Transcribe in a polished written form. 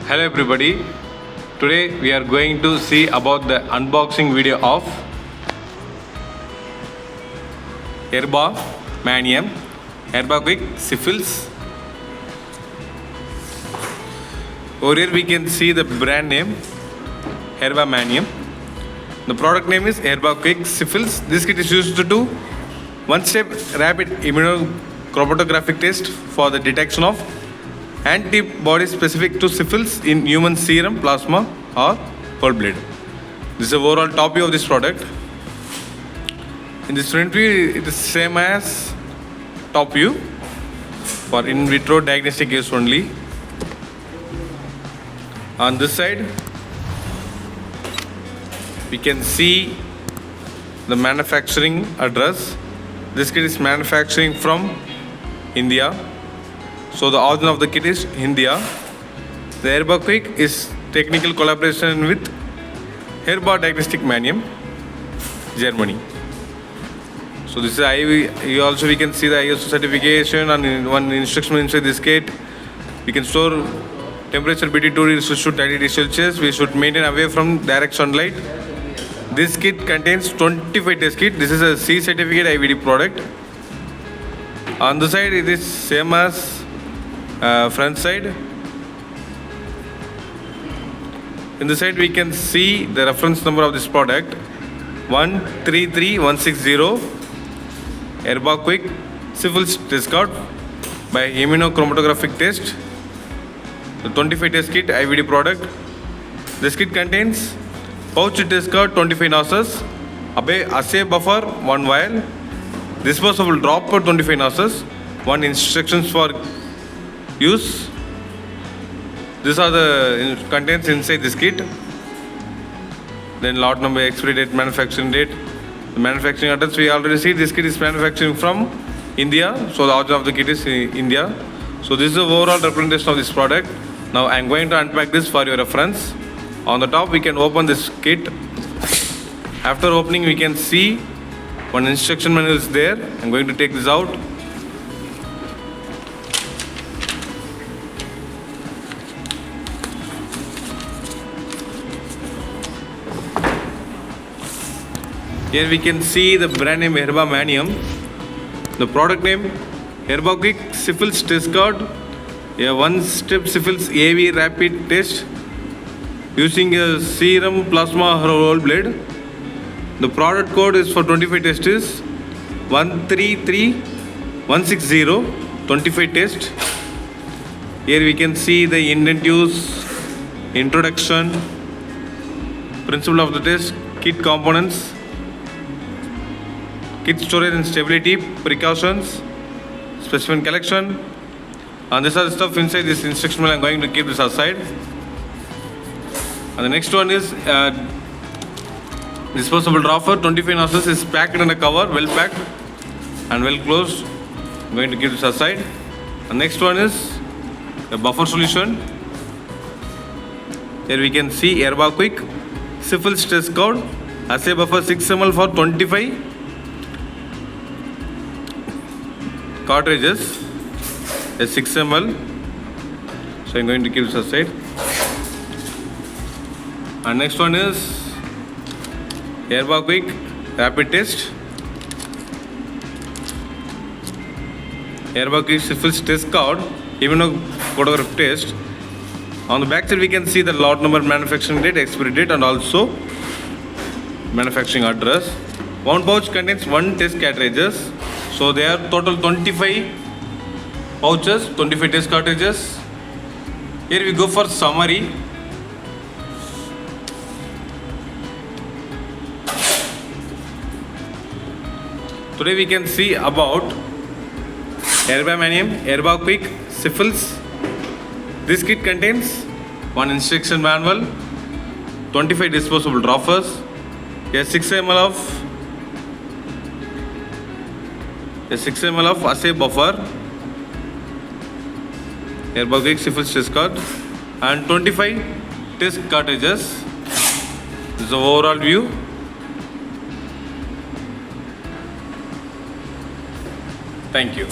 Hello everybody. Today we are going to see about the unboxing video of Erba Mannheim ErbaQik Syphilis. Over here we can see the brand name Erba Mannheim. The product name is ErbaQik Syphilis. This kit is used to do one-step rapid immunochromatographic test for the detection of antibodies specific to syphilis in human serum, plasma or whole blood. This is the overall top view of this product. In this front view, it is same as top view for in vitro diagnostic use only. On this side, we can see the manufacturing address. This kit is manufacturing from India. So the origin of the kit is India. The ErbaQik is technical collaboration with Erba Mannheim, Germany. So this is IVD. Also we can see the ISO certification and one instruction inside this kit. We can store temperature between 2 degrees to 30 degrees Celsius. We should maintain away from direct sunlight. This kit contains 25 test kit. This is a C certificate IVD product. On the side it is same as front side. In the side we can see the reference number of this product 133160 ErbaQik Syphilis Test Card by immunochromatographic test. The 25 test kit IVD product. This kit contains pouch test card 25 nurses, assay buffer 1 vial, disposable dropper 25 nurses, 1 instructions for use. These are the contents inside this kit. Then lot number, expiry date, manufacturing date, the manufacturing address. We already see this kit is manufacturing from India, so the origin of the kit is India. So this is the overall representation of this product. Now I am going to unpack this for your reference. On the top we can open this kit. After opening we can see one instruction manual is there. I am going to take this out. Here we can see the brand name Erba Mannheim. The product name ErbaQik Syphilis Test Card. A one-step syphilis AV rapid test using a serum, plasma or whole blood. The product code is for 25 test is 133160 25 test. Here we can see the intent use, introduction, principle of the test, kit components, kit storage and stability, precautions, specimen collection, and this are the stuff inside this instruction manual. I'm going to keep this aside. And the next one is disposable dropper 25 nurses is packed in a cover, well packed and well closed. I'm going to keep this aside. The next one is a buffer solution. Here we can see ErbaQik Syphilis Test Card, assay buffer 6 ml for 25 cartridges, a 6 ml. So I'm going to keep this aside. And next one is ErbaQik rapid test. ErbaQik Syphilis Test Card immunochromatographic test. On the back side we can see the lot number, manufacturing date, expiry date and also manufacturing address. One pouch contains 1 test cartridges. So there are total 25 pouches, 25 test cartridges. Here we go for summary. Today we can see about Erba Mannheim ErbaQik Syphilis. This kit contains 1 instruction manual, 25 disposable droppers, a 6 ml of assay buffer, ErbaQik Syphilis Test Card, and 25 test cartridges. This is the overall view. Thank you.